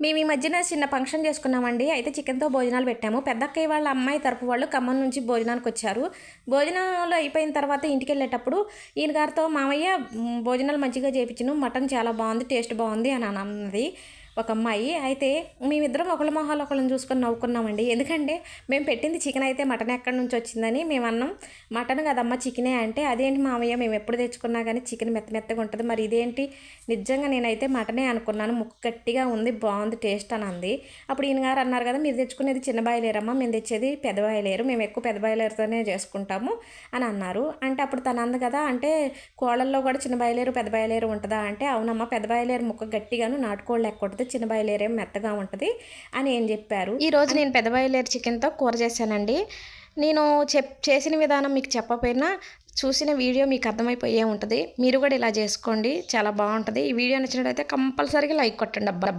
మేము ఈ మధ్యన చిన్న ఫంక్షన్ చేసుకున్నామండి. అయితే చికెన్‌తో భోజనాలు పెట్టాము. పెద్దక్కయ్య వాళ్ళ అమ్మాయి తరపు వాళ్ళు ఖమ్మం నుంచి భోజనానికొచ్చారు. భోజనాలు అయిపోయిన తర్వాత ఇంటికెళ్ళేటప్పుడు ఈయన గారితో మామయ్య భోజనాలు మంచిగా చేపిచ్చాను. మటన్ చాలా బావుంది. టేస్ట్ బావుంది అని అన్నది ఒక అమ్మాయి. అయితే మేమిద్దరం ఒకళ్ళ మొహాలు ఒకళ్ళని చూసుకొని నవ్వుకున్నామండి. ఎందుకంటే మేము పెట్టింది చికెన్ అయితే మటన్ ఎక్కడి నుంచి వచ్చిందని మేమన్నాం. మటన్ కదమ్మా చికెనే అంటే, అదేంటి మామయ్య మేము ఎప్పుడు తెచ్చుకున్నా కానీ చికెన్ మెత్త మెత్తగా ఉంటుంది. మరి ఇదేంటి నిజంగా నేనైతే మటనే అనుకున్నాను. ముక్క గట్టిగా ఉంది బాగుంది టేస్ట్ అని అంది. అప్పుడు ఈయన గారు అన్నారు కదా, మీరు తెచ్చుకునేది చిన్న బాయిలేరమ్మా, మేము తెచ్చేది పెద్ద బాయిలేరు, మేము ఎక్కువ పెద్ద బాయిలేరుతోనే చేసుకుంటాము అని అన్నారు. అంటే అప్పుడు తను అంది కదా, అంటే కోళ్ళల్లో కూడా చిన్న బాయిలేరు పెద్ద బాయిలేరు ఉంటుందా అంటే, అవునమ్మా పెద్ద బాయిలేరు ముక్క గట్టిగాను నాటుకోళ్ళు లెక్క ఉంటుంది, చిన్న బాయిలేరు ఏమో మెత్తగా ఉంటుంది అని ఏం చెప్పారు. ఈరోజు నేను పెద్ద బాయిలేరు చికెన్తో కూర చేశానండి. నేను చేసిన విధానం మీకు చెప్పకపోయినా చూసిన వీడియో మీకు అర్థమైపోయే ఉంటుంది. మీరు కూడా ఇలా చేసుకోండి, చాలా బాగుంటుంది. ఈ వీడియో నచ్చినట్లయితే కంపల్సరీగా లైక్ కొట్టండి అబ్బా.